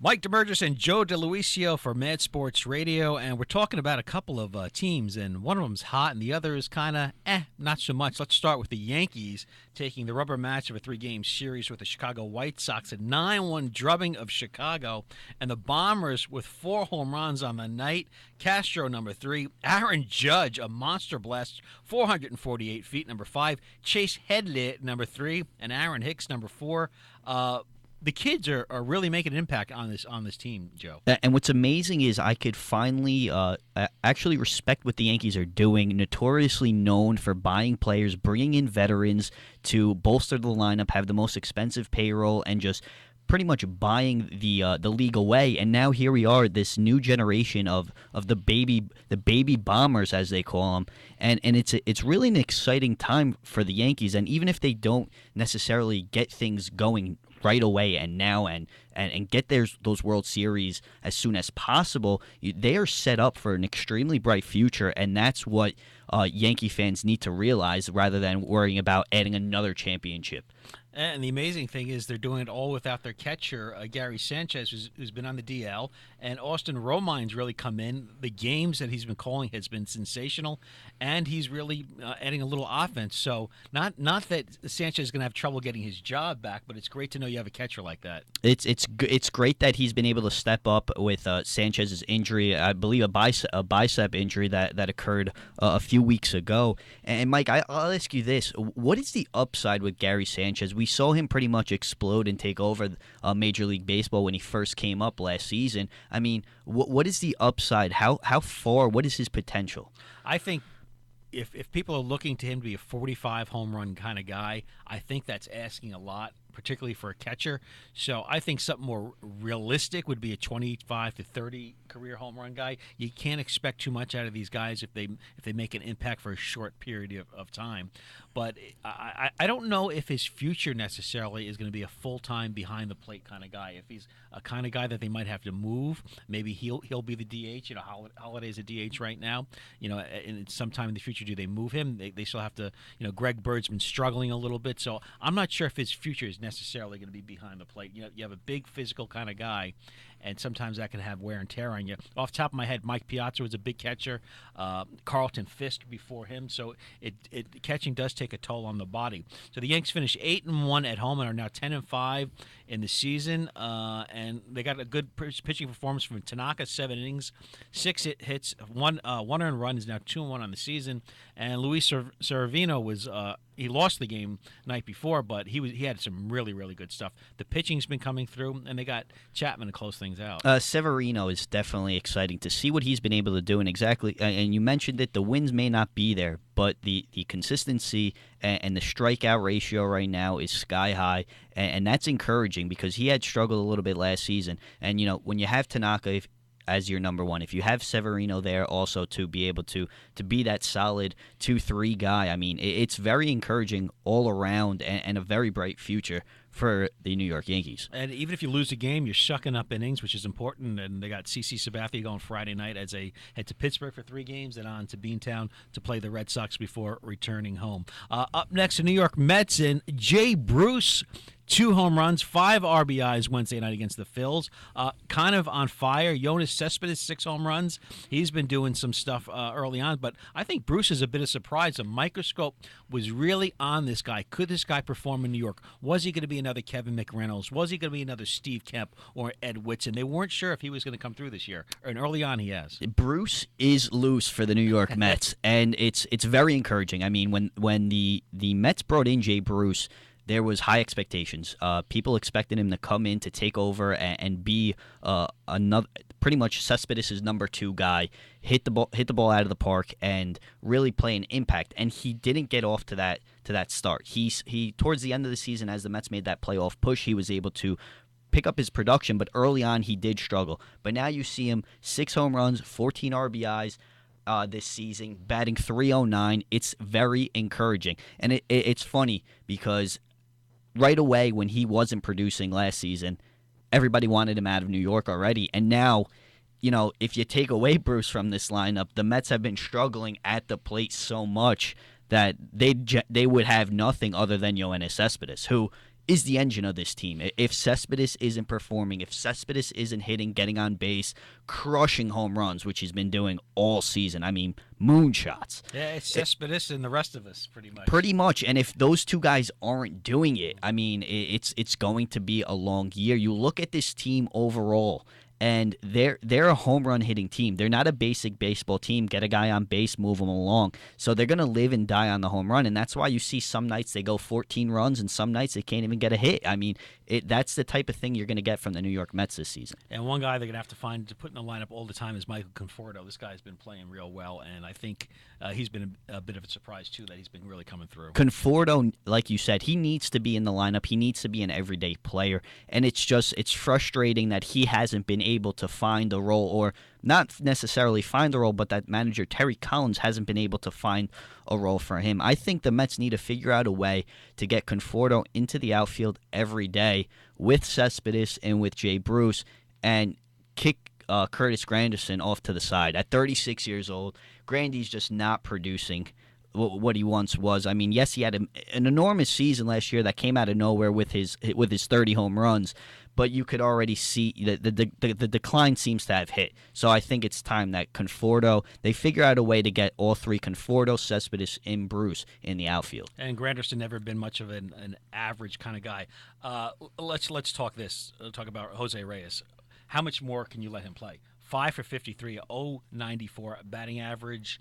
Mike DeMurgis and Joe DeLuisio for Mad Sports Radio, and we're talking about a couple of teams, and one of them's hot, and the other is kind of not so much. Let's start with the Yankees taking the rubber match of a three-game series with the Chicago White Sox, a 9-1 drubbing of Chicago, and the Bombers with 4 home runs on the night. Castro, number 3. Aaron Judge, a monster blast, 448 feet, number 5. Chase Headley, number 3, and Aaron Hicks, number 4. The kids are really making an impact on this team, Joe. And what's amazing is I could finally actually respect what the Yankees are doing, notoriously known for buying players, bringing in veterans to bolster the lineup, have the most expensive payroll, and just pretty much buying the league away. And now here we are, this new generation of the baby bombers, as they call them, and it's really an exciting time for the Yankees. And even if they don't necessarily get things going right away and now and get those World Series as soon as possible, they are set up for an extremely bright future, and that's what Yankee fans need to realize rather than worrying about adding another championship. And the amazing thing is they're doing it all without their catcher, Gary Sanchez, who's been on the DL, and Austin Romine's really come in. The games that he's been calling has been sensational, and he's really adding a little offense. So not that Sanchez is going to have trouble getting his job back, but it's great to know you have a catcher like that. It's great that he's been able to step up with Sanchez's injury. I believe a bicep injury that occurred a few weeks ago. And Mike, I'll ask you this: what is the upside with Gary Sanchez? We saw him pretty much explode and take over Major League Baseball when he first came up last season. I mean, what is the upside? How far? What is his potential? I think if people are looking to him to be a 45 home run kind of guy, I think that's asking a lot, particularly for a catcher. So I think something more realistic would be a 25 to 30 career home run guy. You can't expect too much out of these guys if they make an impact for a short period of time. But I don't know if his future necessarily is going to be a full-time behind-the-plate kind of guy. If he's a kind of guy that they might have to move, maybe he'll be the DH. Holiday's a DH right now. And sometime in the future, do they move him? They still have to. Greg Bird's been struggling a little bit, so I'm not sure if his future is necessarily going to be behind the plate. You have a big physical kind of guy, and sometimes that can have wear and tear on you. Off the top of my head, Mike Piazza was a big catcher. Carlton Fisk before him, so catching does take a toll on the body. So the Yanks finished 8-1 at home and are now 10-5 in the season, and they got a good pitching performance from Tanaka, 7 innings, 6 hits, one earned run, is now 2-1 on the season, and Luis Severino was he lost the game night before, but he had some really, really good stuff. The pitching's been coming through, and they got Chapman to close things out. Severino is definitely exciting to see what he's been able to do, and and you mentioned it, the wins may not be there, but the consistency and the strikeout ratio right now is sky high, and that's encouraging because he had struggled a little bit last season. And when you have Tanaka as your number one, if you have Severino there also to be able to be that solid 2-3 guy, I mean, it's very encouraging all around and a very bright future for the New York Yankees. And even if you lose a game, you're shucking up innings, which is important. And they got CC Sabathia going Friday night as they head to Pittsburgh for 3 games and on to Beantown to play the Red Sox before returning home. Up next, the New York Mets and Jay Bruce. 2 home runs, 5 RBIs Wednesday night against the Phils. Kind of on fire. Yoenis Cespedes, 6 home runs. He's been doing some stuff early on, but I think Bruce is a bit of surprise. A microscope was really on this guy. Could this guy perform in New York? Was he going to be another Kevin McReynolds? Was he going to be another Steve Kemp or Ed Whitson? They weren't sure if he was going to come through this year, and early on he has. Bruce is loose for the New York Mets, and it's very encouraging. I mean, when the Mets brought in Jay Bruce, there was high expectations. People expected him to come in to take over and be another, pretty much Cespedes' number 2 guy, hit the ball out of the park, and really play an impact. And he didn't get off to that start. He towards the end of the season, as the Mets made that playoff push, he was able to pick up his production, but early on he did struggle. But now you see him 6 home runs, 14 RBIs. This season, batting .309. It's very encouraging, and it's funny because right away when he wasn't producing last season, everybody wanted him out of New York already. And now, if you take away Bruce from this lineup, the Mets have been struggling at the plate so much that they would have nothing other than Yoenis Cespedes, who is the engine of this team. If Cespedes isn't performing, if Cespedes isn't hitting, getting on base, crushing home runs, which he's been doing all season, I mean, moonshots. Yeah, it's Cespedes and the rest of us, pretty much. Pretty much, and if those two guys aren't doing it, I mean, it's going to be a long year. You look at this team overall, and they're a home run hitting team. They're not a basic baseball team. Get a guy on base, move him along. So they're going to live and die on the home run, and that's why you see some nights they go 14 runs, and some nights they can't even get a hit. I mean, that's the type of thing you're going to get from the New York Mets this season. And one guy they're going to have to find to put in the lineup all the time is Michael Conforto. This guy's been playing real well, and I think he's been a bit of a surprise, too, that he's been really coming through. Conforto, like you said, he needs to be in the lineup. He needs to be an everyday player, and it's frustrating that he hasn't been able to find a role, or not necessarily find a role, but that manager Terry Collins hasn't been able to find a role for him. I think the Mets need to figure out a way to get Conforto into the outfield every day with Cespedes and with Jay Bruce, and kick Curtis Granderson off to the side. At 36 years old, Grandy's just not producing what he once was. I mean, yes, he had an enormous season last year that came out of nowhere with his 30 home runs, but you could already see that the decline seems to have hit. So I think it's time that Conforto, they figure out a way to get all three, Conforto, Cespedes, and Bruce, in the outfield. And Granderson never been much of an average kind of guy. Let's talk this. Talk about Jose Reyes. How much more can you let him play? 5 for 53, 0.94 batting average.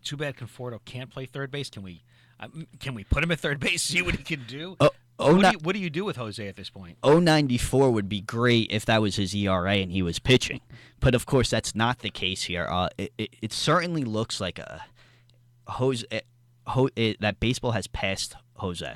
Too bad Conforto can't play third base. Can we put him at third base, see what he can do? What do you do with Jose at this point? 0.94 would be great if that was his ERA and he was pitching. But, of course, that's not the case here. It certainly looks like that baseball has passed Jose.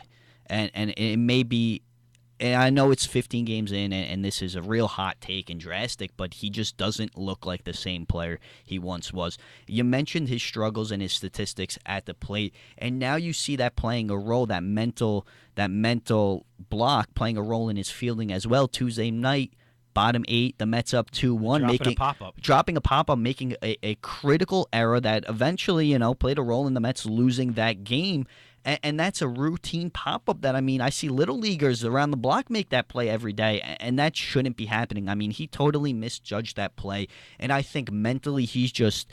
And it may be – and I know it's 15 games in, and this is a real hot take and drastic, but he just doesn't look like the same player he once was. You mentioned his struggles and his statistics at the plate, and now you see that playing a role, that mental block playing a role in his fielding as well. Tuesday night, bottom 8, the Mets up 2-1, dropping a pop-up, making a critical error that eventually, played a role in the Mets losing that game. And that's a routine pop-up that, I mean, I see little leaguers around the block make that play every day, and that shouldn't be happening. I mean, he totally misjudged that play, and I think mentally he's just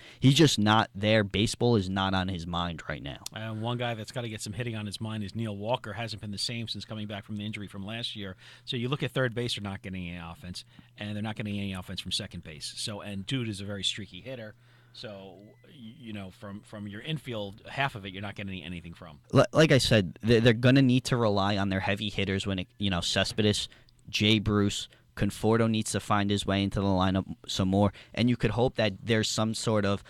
not there. Baseball is not on his mind right now. One guy that's got to get some hitting on his mind is Neil Walker. Hasn't been the same since coming back from the injury from last year. So you look at third base, they're not getting any offense, and they're not getting any offense from second base. So, and dude is a very streaky hitter. So, from your infield, half of it you're not getting anything from. Like I said, they're going to need to rely on their heavy hitters when Cespedes, Jay Bruce, Conforto needs to find his way into the lineup some more, and you could hope that there's some sort of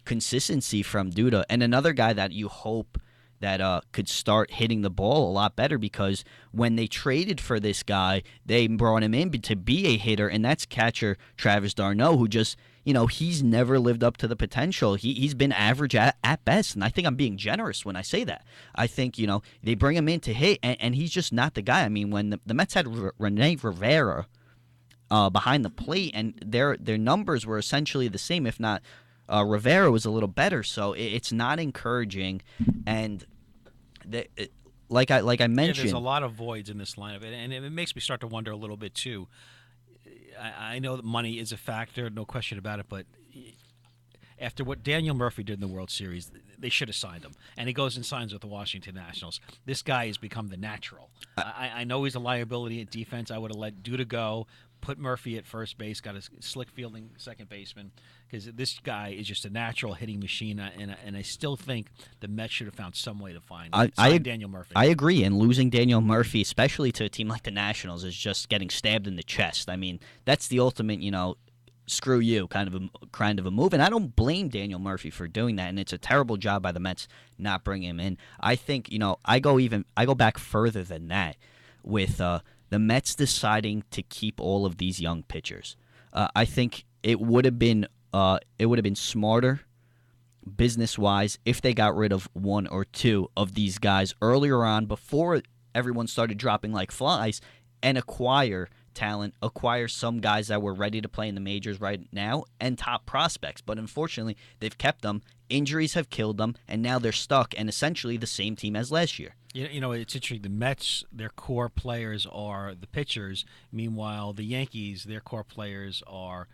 consistency from Duda. And another guy that you hope that could start hitting the ball a lot better, because when they traded for this guy, they brought him in to be a hitter, and that's catcher Travis d'Arnaud, who just – he's never lived up to the potential. He's been average at best, and I think I'm being generous when I say that. I think, they bring him in to hit, and he's just not the guy. I mean, when the Mets had Rene Rivera behind the plate, and their numbers were essentially the same, if not Rivera was a little better, so it's not encouraging. And like I mentioned, there's a lot of voids in this lineup, and it makes me start to wonder a little bit, too. I know that money is a factor, no question about it, but after what Daniel Murphy did in the World Series, they should have signed him. And he goes and signs with the Washington Nationals. This guy has become the natural. I know he's a liability at defense. I would have let Duda go, put Murphy at first base, got a slick fielding second baseman, because this guy is just a natural hitting machine, and I still think the Mets should have found some way to find Daniel Murphy. I agree, and losing Daniel Murphy, especially to a team like the Nationals, is just getting stabbed in the chest. I mean, that's the ultimate, screw you kind of a move, and I don't blame Daniel Murphy for doing that, and it's a terrible job by the Mets not bringing him in. I think, I go back further than that with the Mets deciding to keep all of these young pitchers. I think it would have been smarter business-wise if they got rid of one or two of these guys earlier on before everyone started dropping like flies, and acquire talent, acquire some guys that were ready to play in the majors right now, and top prospects. But unfortunately, they've kept them. Injuries have killed them, and now they're stuck and essentially the same team as last year. You know, it's interesting. The Mets, their core players are the pitchers. Meanwhile, the Yankees, their core players are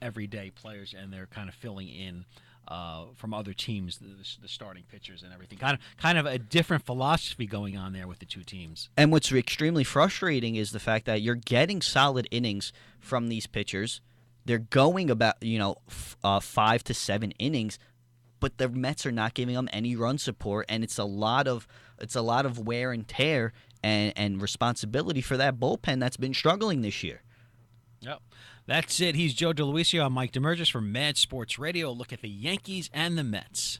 everyday players, and they're kind of filling in from other teams, the starting pitchers and everything. Kind of a different philosophy going on there with the two teams. And what's extremely frustrating is the fact that you're getting solid innings from these pitchers. They're going about 5 to 7 innings, but the Mets are not giving them any run support, and it's a lot of wear and tear and responsibility for that bullpen that's been struggling this year. Yep. That's it. He's Joe DeLuisio. I'm Mike DeMurgis from Mad Sports Radio. Look at the Yankees and the Mets.